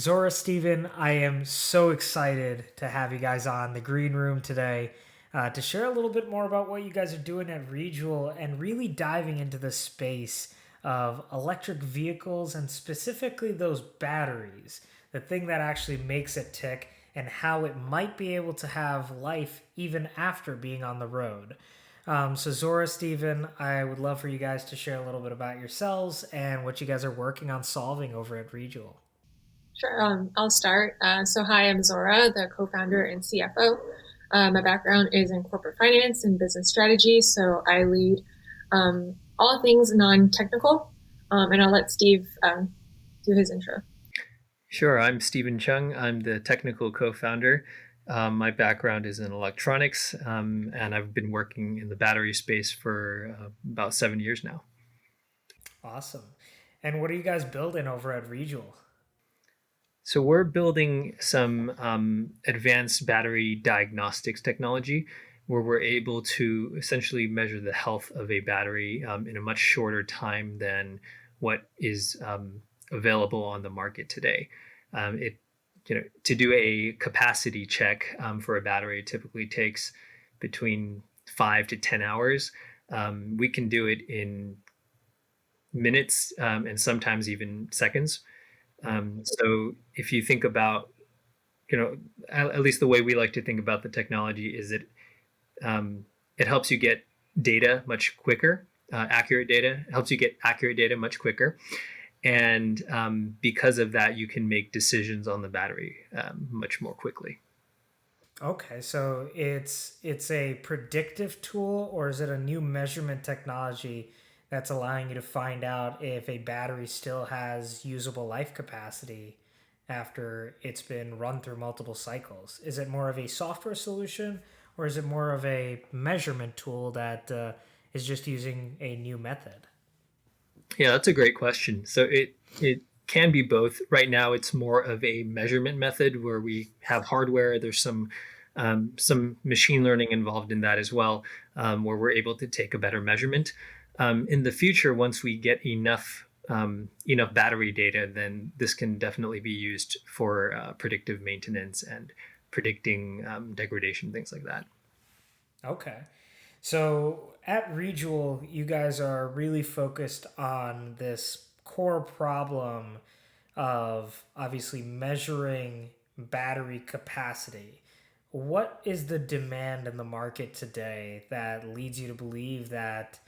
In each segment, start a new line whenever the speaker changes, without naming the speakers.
Zora, Steven, I am so excited to have you guys on the green room today to share a little bit more about what you guys are doing at ReJoule and really diving into the space of electric vehicles and specifically those batteries, the thing that actually makes it tick and how it might be able to have life even after being on the road. So Zora, Steven, I would love for you guys to share a little bit about yourselves and what you guys are working on solving over at ReJoule.
Sure, I'll start. Hi, I'm Zora, the co-founder and CFO. My background is in corporate finance and business strategy, so I lead all things non-technical. And I'll let Steve do his intro.
Sure, I'm Stephen Chung. I'm the technical co-founder. My background is in electronics, and I've been working in the battery space for about 7 years now.
Awesome. And what are you guys building over at ReJoule?
So we're building some advanced battery diagnostics technology where we're able to essentially measure the health of a battery in a much shorter time than what is available on the market today. It to do a capacity check for a battery typically takes between 5 to 10 hours. We can do it in minutes and sometimes even seconds. So if you think about, at least the way we like to think about the technology is that it helps you get data much quicker, accurate data. It helps you get accurate data much quicker. And because of that, you can make decisions on the battery much more quickly.
Okay, so it's a predictive tool or is it a new measurement technology that's allowing you to find out if a battery still has usable life capacity after it's been run through multiple cycles? Is it more of a software solution or is it more of a measurement tool that is just using a new method?
Yeah, that's a great question. So it can be both. Right now, it's more of a measurement method where we have hardware. There's some machine learning involved in that as well, where we're able to take a better measurement. In the future, once we get enough battery data, then this can definitely be used for predictive maintenance and predicting degradation, things like that.
Okay. So at ReJoule, you guys are really focused on this core problem of obviously measuring battery capacity. What is the demand in the market today that leads you to believe that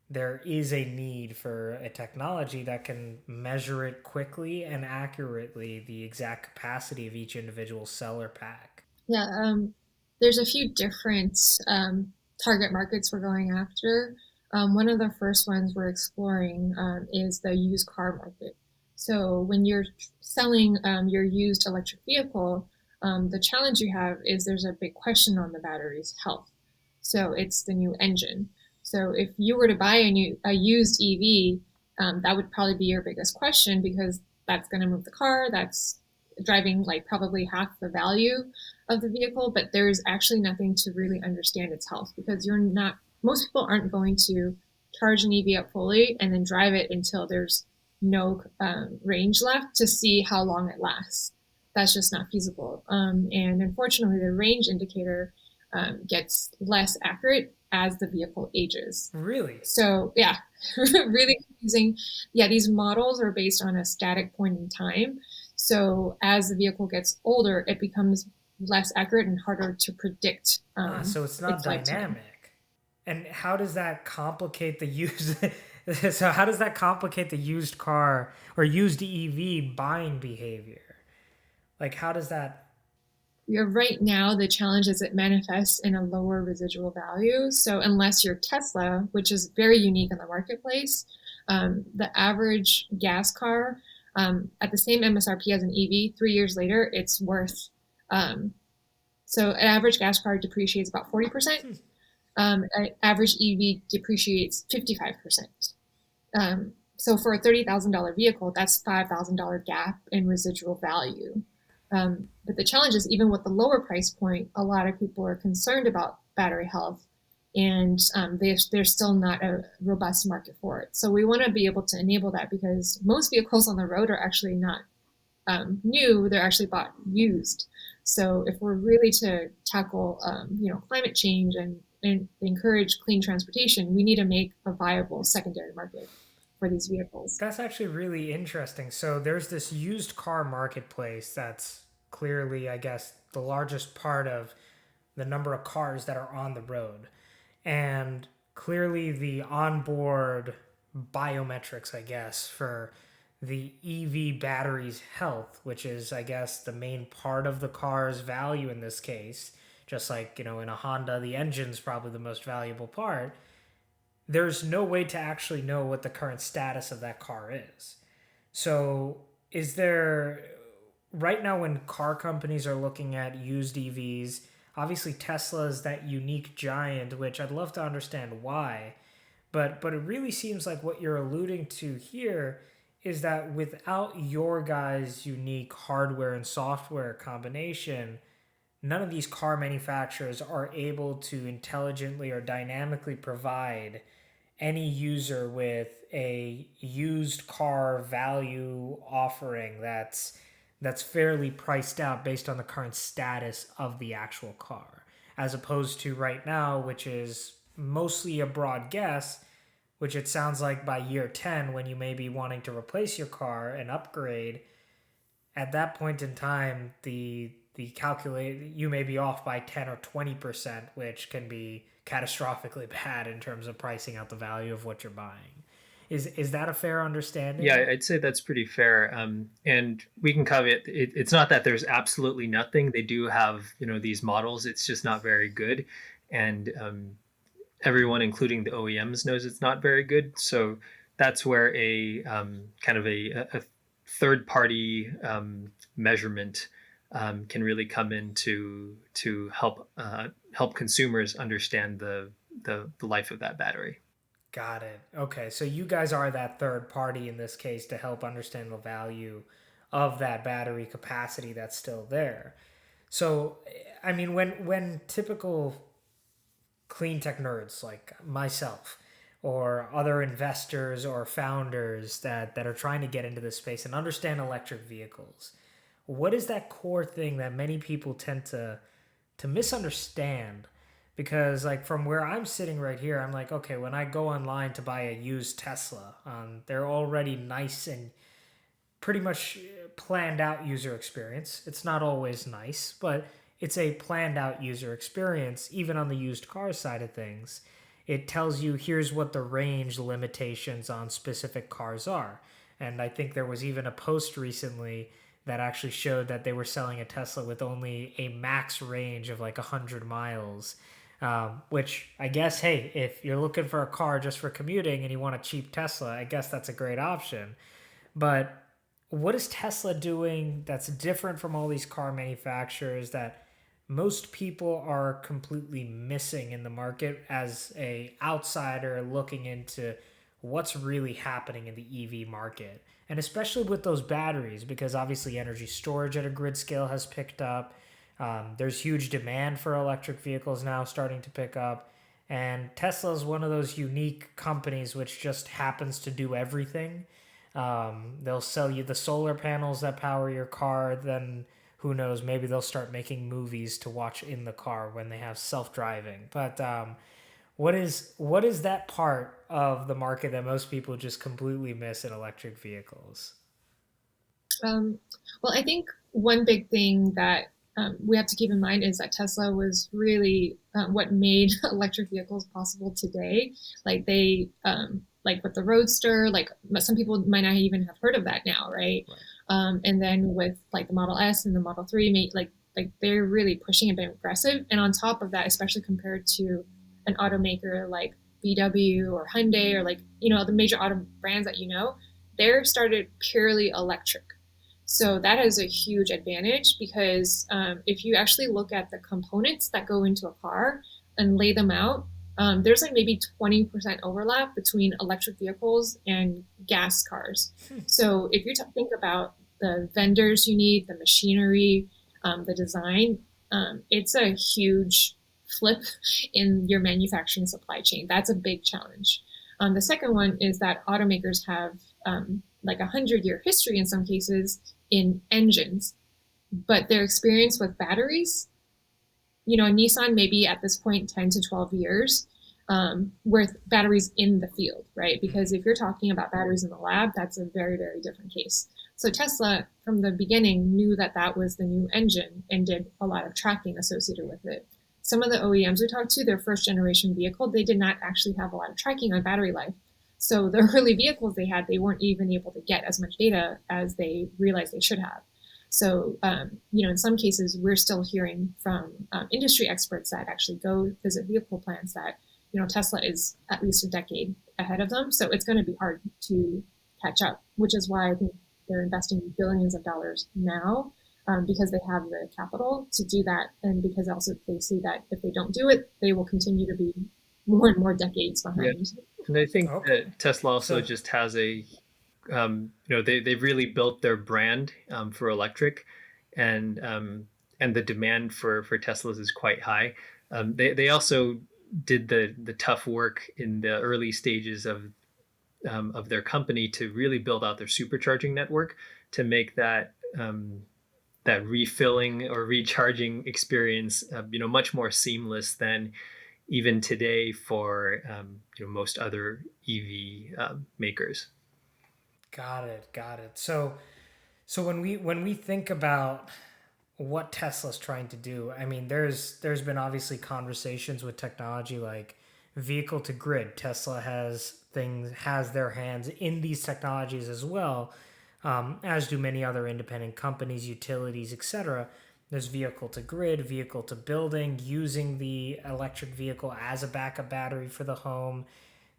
there is a need for a technology that can measure it quickly and accurately the exact capacity of each individual cell or pack?
Yeah, there's a few different target markets we're going after. One of the first ones we're exploring is the used car market. So when you're selling your used electric vehicle, the challenge you have is there's a big question on the battery's health. So it's the new engine. So if you were to buy a used EV, that would probably be your biggest question because that's going to move the car. That's driving like probably half the value of the vehicle, but there's actually nothing to really understand its health because most people aren't going to charge an EV up fully and then drive it until there's no range left to see how long it lasts. That's just not feasible. And unfortunately, the range indicator gets less accurate as the vehicle ages.
Really?
So yeah, really confusing. Yeah, these models are based on a static point in time. So as the vehicle gets older, it becomes less accurate and harder to predict
So it's not
its lifetime.
dynamic. And how does that complicate the use? So how does that complicate the used car or used EV buying behavior? Like how does that?
Right now, the challenge is it manifests in a lower residual value. So unless you're Tesla, which is very unique in the marketplace, the average gas car at the same MSRP as an EV, 3 years later, it's worth. So an average gas car depreciates about 40%. An average EV depreciates 55%. So for a $30,000 vehicle, that's $5,000 gap in residual value. But the challenge is even with the lower price point, a lot of people are concerned about battery health, and there's still not a robust market for it. So we want to be able to enable that because most vehicles on the road are actually not new, they're actually bought used. So if we're really to tackle, climate change and encourage clean transportation, we need to make a viable secondary market for these vehicles.
That's actually really interesting. So there's this used car marketplace that's clearly, I guess, the largest part of the number of cars that are on the road. And clearly the onboard biometrics, I guess, for the EV battery's health, which is, I guess, the main part of the car's value in this case. Just like, in a Honda, the engine's probably the most valuable part. There's no way to actually know what the current status of that car is. So, is there, right now, when car companies are looking at used EVs, obviously Tesla is that unique giant, which I'd love to understand why. But it really seems like what you're alluding to here is that without your guys' unique hardware and software combination, none of these car manufacturers are able to intelligently or dynamically provide any user with a used car value offering that's fairly priced out based on the current status of the actual car, as opposed to right now, which is mostly a broad guess, which it sounds like by year 10, when you may be wanting to replace your car and upgrade, at that point in time, the calculate you may be off by 10 or 20%, which can be catastrophically bad in terms of pricing out the value of what you're buying. Is that a fair understanding?
Yeah, I'd say that's pretty fair. And we can cover it. It's not that there's absolutely nothing. They do have, these models. It's just not very good. And everyone, including the OEMs, knows it's not very good. So that's where a kind of a third party measurement can really come in to help consumers understand the life of that battery.
Got it. Okay, so you guys are that third party in this case to help understand the value of that battery capacity that's still there. So, I mean, when typical clean tech nerds like myself or other investors or founders that are trying to get into this space and understand electric vehicles, what is that core thing that many people tend to misunderstand? Because like from where I'm sitting right here, I'm like, okay, when I go online to buy a used Tesla, they're already nice and pretty much planned out user experience. It's not always nice, but it's a planned out user experience. Even on the used car side of things, it tells you here's what the range limitations on specific cars are. And I think there was even a post recently that actually showed that they were selling a Tesla with only a max range of like 100 miles. Which I guess, hey, if you're looking for a car just for commuting and you want a cheap Tesla, I guess that's a great option. But what is Tesla doing that's different from all these car manufacturers that most people are completely missing in the market as a outsider looking into what's really happening in the EV market? And especially with those batteries, because obviously energy storage at a grid scale has picked up. There's huge demand for electric vehicles now starting to pick up. And Tesla is one of those unique companies which just happens to do everything. They'll sell you the solar panels that power your car. Then who knows, maybe they'll start making movies to watch in the car when they have self-driving. But what is that part of the market that most people just completely miss in electric vehicles?
Well, I think one big thing that we have to keep in mind is that Tesla was really what made electric vehicles possible today. Like they, like with the Roadster, like some people might not even have heard of that now, right? And then with like the Model S and the Model 3, like they're really pushing a bit aggressive. And on top of that, especially compared to an automaker like VW or Hyundai or like, the major auto brands that they're started purely electric. So that is a huge advantage because if you actually look at the components that go into a car and lay them out, there's like maybe 20% overlap between electric vehicles and gas cars. So if you think about the vendors you need, the machinery, the design, it's a huge flip in your manufacturing supply chain. That's a big challenge. The second one is that automakers have like 100-year history in some cases in engines, but their experience with batteries, Nissan maybe at this point 10 to 12 years with batteries in the field, right? Because if you're talking about batteries in the lab, that's a very, very different case. So Tesla, from the beginning, knew that that was the new engine and did a lot of tracking associated with it. Some of the OEMs we talked to, their first generation vehicle, they did not actually have a lot of tracking on battery life. So the early vehicles they had, they weren't even able to get as much data as they realized they should have. So, in some cases, we're still hearing from industry experts that actually go visit vehicle plants that, Tesla is at least a decade ahead of them. So it's going to be hard to catch up, which is why I think they're investing billions of dollars now because they have the capital to do that. And because also they see that if they don't do it, they will continue to be more and more decades
Yeah.
behind.
And I think
Okay.
that Tesla also
So
just has they've really built their brand for electric, and and the demand for Teslas is quite high. They also did the tough work in the early stages of their company to really build out their supercharging network to make that refilling or recharging experience much more seamless than even today for most other EV makers.
got it, got it. So when we think about what Tesla's trying to do, I mean, there's been obviously conversations with technology like vehicle to grid. Tesla has their hands in these technologies as well, as do many other independent companies, utilities, etc. There's vehicle to grid, vehicle to building, using the electric vehicle as a backup battery for the home.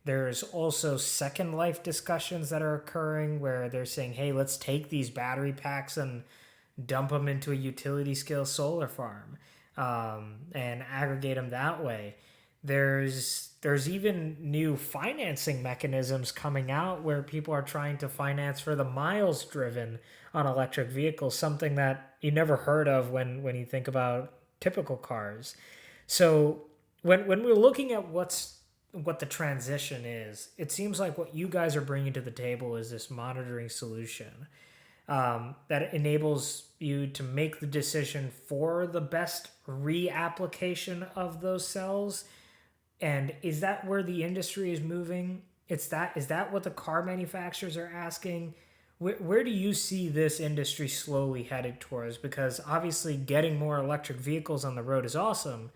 There's also second life discussions that are occurring where they're saying, hey, let's take these battery packs and dump them into a utility scale solar farm and aggregate them that way. There's even new financing mechanisms coming out where people are trying to finance for the miles driven on electric vehicles, something that you never heard of when you think about typical cars. So when we're looking at what the transition is, it seems like what you guys are bringing to the table is this monitoring solution that enables you to make the decision for the best reapplication of those cells. And is that where the industry is moving? Is that what the car manufacturers are asking? Where do you see this industry slowly headed towards? Because obviously, getting more electric vehicles on the road is awesome,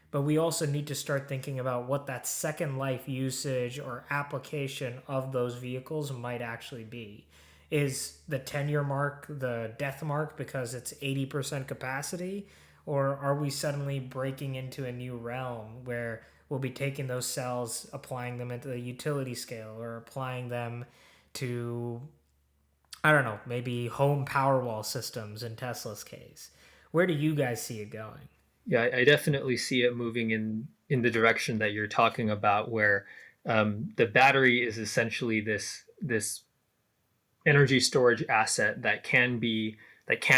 but we also need to start thinking about what that second life usage or application of those vehicles might actually be. Is the 10-year mark the death mark because it's 80% capacity? Or are we suddenly breaking into a new realm where we'll be taking those cells, applying them into the utility scale, or applying them to, I don't know, maybe home Powerwall systems in Tesla's case? Where do you guys see it going?
Yeah, I definitely see it moving in the direction that you're talking about, where the battery is essentially this energy storage asset that can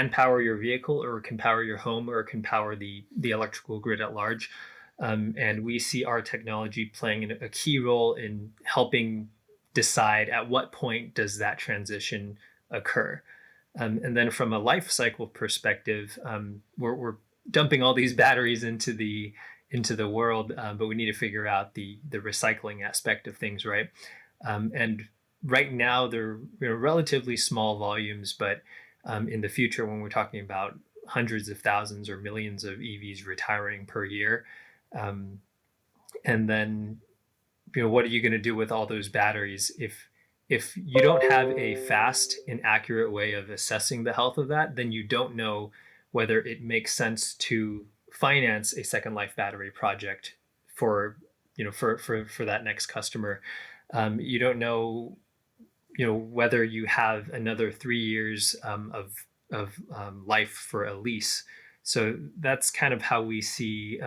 power your vehicle, or can power your home, or can power the electrical grid at large. And we see our technology playing a key role in helping decide at what point does that transition occur. And then from a life cycle perspective, we're dumping all these batteries into the world, but we need to figure out the recycling aspect of things, right? And right now they're relatively small volumes, but in the future, when we're talking about hundreds of thousands or millions of EVs retiring per year, um, and then what are you going to do with all those batteries if you don't have a fast and accurate way of assessing the health of that? Then you don't know whether it makes sense to finance a second life battery project for for that next customer. You don't know whether you have another 3 years of life for a lease. So that's kind of how we see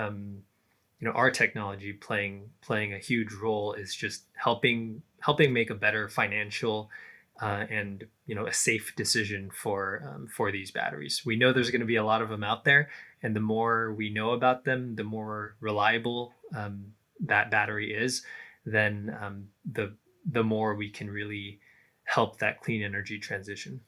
our technology playing a huge role, is just helping make a better financial and a safe decision for these batteries. We know there's going to be a lot of them out there, and the more we know about them, the more reliable that battery is, then the more we can really help that clean energy transition.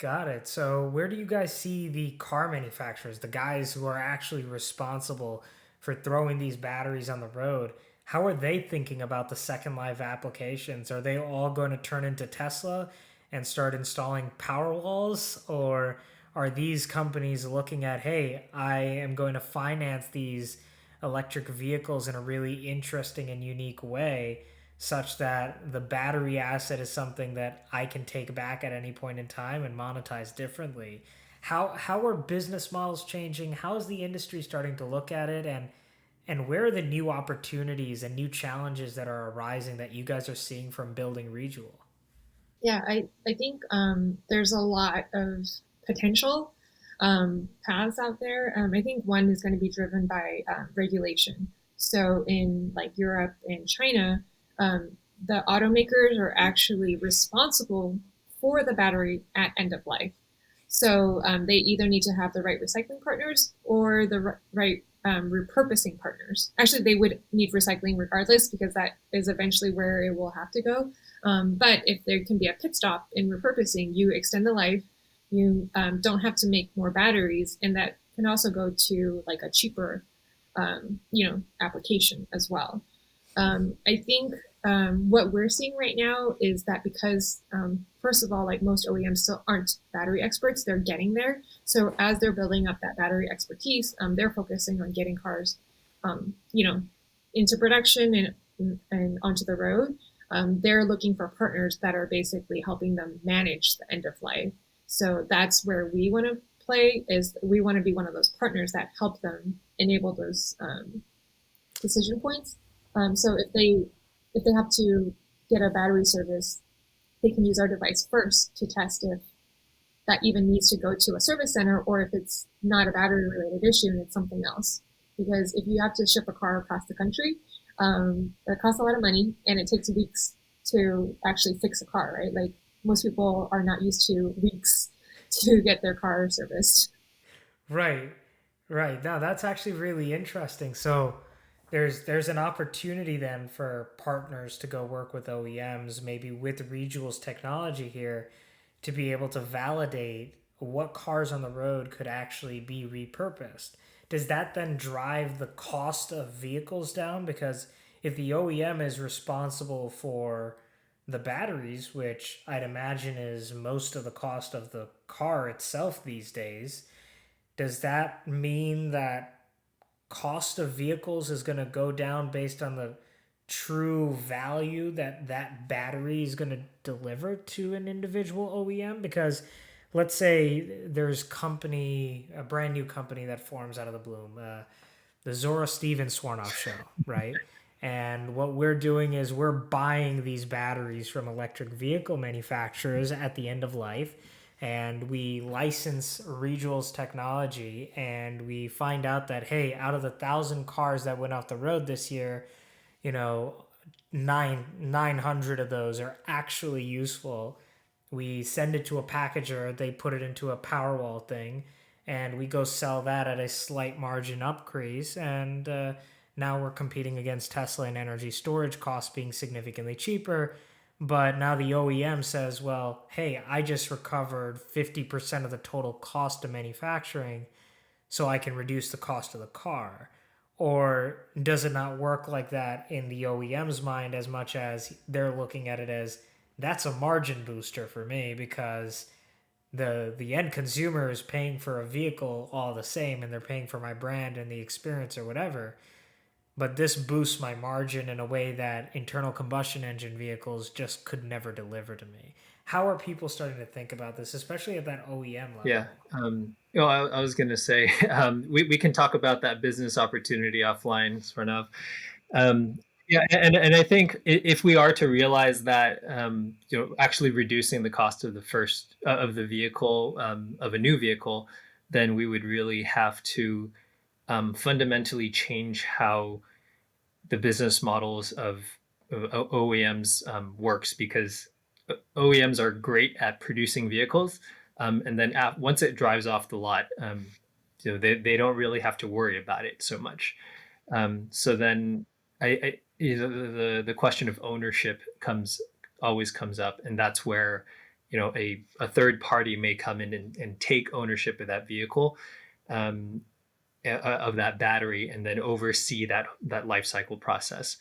Got it. So, where do you guys see the car manufacturers, the guys who are actually responsible for throwing these batteries on the road? How are they thinking about the second life applications? Are they all going to turn into Tesla and start installing power walls? Or are these companies looking at, hey, I am going to finance these electric vehicles in a really interesting and unique way, such that the battery asset is something that I can take back at any point in time and monetize differently? How are business models changing? How is the industry starting to look at it, and where are the new opportunities and new challenges that are arising that you guys are seeing from building ReJoule?
Yeah, I think there's a lot of potential paths out there. I think one is going to be driven by regulation. So in like Europe and China, the automakers are actually responsible for the battery at end of life. So they either need to have the right recycling partners or the right repurposing partners. Actually, they would need recycling regardless because that is eventually where it will have to go. But if there can be a pit stop in repurposing, you extend the life. You don't have to make more batteries, and that can also go to like a cheaper, application as well. I think what we're seeing right now is that because, first of all, like most OEMs still aren't battery experts, they're getting there. So as they're building up that battery expertise, they're focusing on getting cars, um, you know, into production and onto the road. They're looking for partners that are basically helping them manage the end of life. So that's where we want to play. Is we want to be one of those partners that help them enable those decision points. So if they have to get a battery service, they can use our device first to test if that even needs to go to a service center or if it's not a battery related issue and it's something else. Because if you have to ship a car across the country, that costs a lot of money and it takes weeks to actually fix a car, right? Like most people are not used to weeks to get their car serviced.
Right, right. Now that's actually really interesting. So there's an opportunity then for partners to go work with OEMs, maybe with ReJoule's technology here, to be able to validate what cars on the road could actually be repurposed. Does that then drive the cost of vehicles down? Because if the OEM is responsible for the batteries, which I'd imagine is most of the cost of the car itself these days, does that mean that cost of vehicles is going to go down based on the true value that that battery is going to deliver to an individual OEM? Because let's say there's a brand new company that forms out of the bloom, the Zora Stevens Swarnav show, right? And what we're doing is we're buying these batteries from electric vehicle manufacturers at the end of life, and we license ReJoule's technology, and we find out that, hey, out of the 1,000 cars that went off the road this year, you know, 900 of those are actually useful. We send it to a packager, they put it into a Powerwall thing, and we go sell that at a slight margin upcrease. And now we're competing against Tesla and energy storage costs being significantly cheaper. But now the OEM says, well, hey, I just recovered 50% of the total cost of manufacturing, so I can reduce the cost of the car. Or does it not work like that in the OEM's mind as much as they're looking at it as that's a margin booster for me because the end consumer is paying for a vehicle all the same and they're paying for my brand and the experience or whatever, but this boosts my margin in a way that internal combustion engine vehicles just could never deliver to me. How are people starting to think about this, especially at that OEM
Yeah.
level?
I was going to say, we can talk about that business opportunity offline, Swarnav. Um, yeah, and I think if we are to realize that, actually reducing the cost of the first of the vehicle, of a new vehicle, then we would really have to fundamentally change how the business models of OEMs works, because OEMs are great at producing vehicles, and then once it drives off the lot, they don't really have to worry about it so much. So then the question of ownership comes always comes up, and that's where a third party may come in and take ownership of that vehicle, um, of that battery, and then oversee that life cycle process.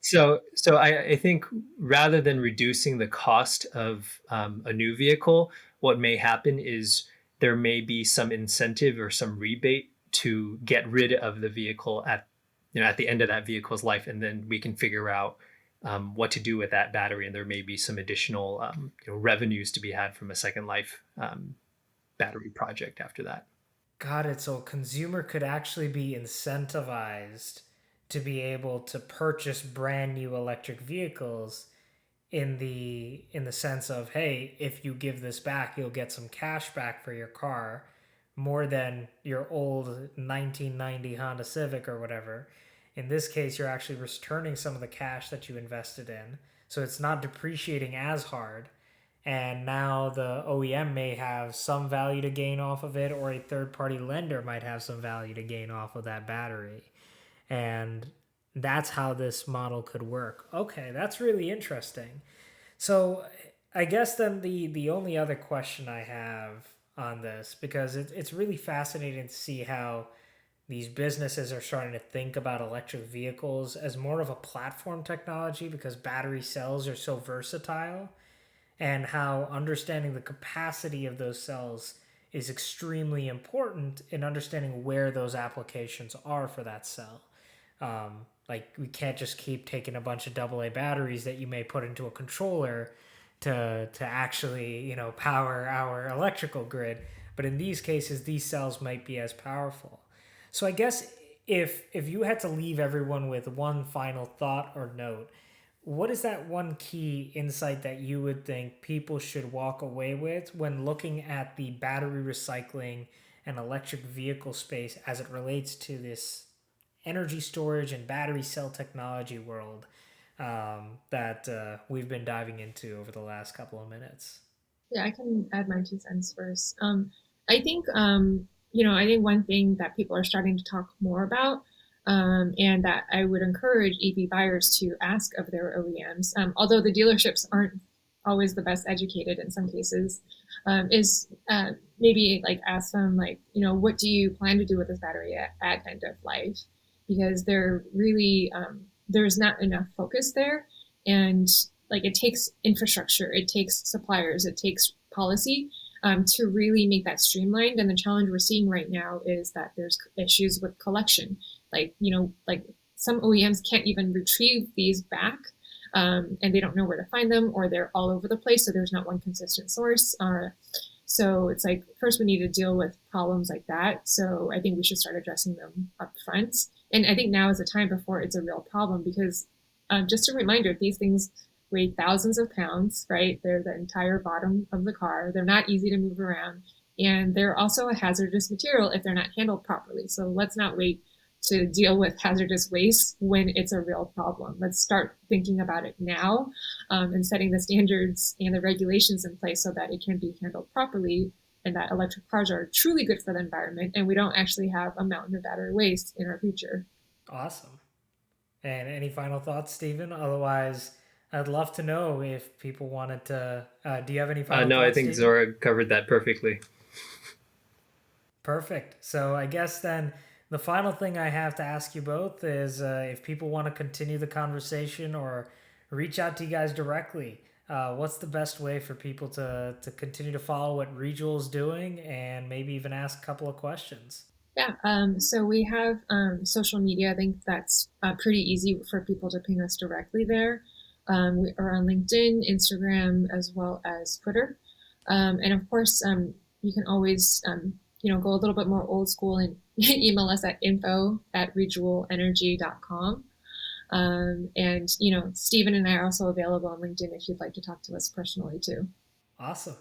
So I think rather than reducing the cost of a new vehicle, what may happen is there may be some incentive or some rebate to get rid of the vehicle at the end of that vehicle's life, and then we can figure out what to do with that battery, and there may be some additional revenues to be had from a second life battery project after that.
Got it. So a consumer could actually be incentivized to be able to purchase brand new electric vehicles in the sense of, hey, if you give this back, you'll get some cash back for your car, more than your old 1990 Honda Civic or whatever. In this case, you're actually returning some of the cash that you invested in, so it's not depreciating as hard. And now the OEM may have some value to gain off of it, or a third party lender might have some value to gain off of that battery. And that's how this model could work. Okay, that's really interesting. So I guess then the only other question I have on this, because it's really fascinating to see how these businesses are starting to think about electric vehicles as more of a platform technology, because battery cells are so versatile, and how understanding the capacity of those cells is extremely important in understanding where those applications are for that cell. Like, we can't just keep taking a bunch of AA batteries that you may put into a controller to actually power our electrical grid. But in these cases, these cells might be as powerful. So I guess if you had to leave everyone with one final thought or note, what is that one key insight that you would think people should walk away with when looking at the battery recycling and electric vehicle space as it relates to this energy storage and battery cell technology world that we've been diving into over the last couple of minutes?
Yeah, I can add my 2 cents first. I think I think one thing that people are starting to talk more about, and that I would encourage EV buyers to ask of their OEMs, although the dealerships aren't always the best educated in some cases, is maybe like ask them, like, what do you plan to do with this battery at end of life? Because they're really there's not enough focus there, and like, it takes infrastructure, it takes suppliers, it takes policy to really make that streamlined. And the challenge we're seeing right now is that there's issues with collection. Like some OEMs can't even retrieve these back, and they don't know where to find them, or they're all over the place. So there's not one consistent source. So it's like, first we need to deal with problems like that. So I think we should start addressing them up front. And I think now is the time before it's a real problem, because just a reminder, these things weigh thousands of pounds, right? They're the entire bottom of the car. They're not easy to move around. And they're also a hazardous material if they're not handled properly. So let's not wait to deal with hazardous waste when it's a real problem. Let's start thinking about it now, and setting the standards and the regulations in place so that it can be handled properly, and that electric cars are truly good for the environment, and we don't actually have a mountain of battery waste in our future.
Awesome. And any final thoughts, Stephen? Otherwise, I'd love to know if people wanted to. Do you have any final
No, I
thoughts,
think
Stephen?
Zora covered that perfectly.
Perfect. So I guess then the final thing I have to ask you both is, if people want to continue the conversation or reach out to you guys directly, what's the best way for people to continue to follow what ReJoule is doing and maybe even ask a couple of questions?
Yeah, so we have social media. I think that's pretty easy for people to ping us directly there. We are on LinkedIn, Instagram, as well as Twitter. And of course, you can always, go a little bit more old school and email us at info@rejouleenergy.com. And Stephen and I are also available on LinkedIn if you'd like to talk to us personally too.
Awesome.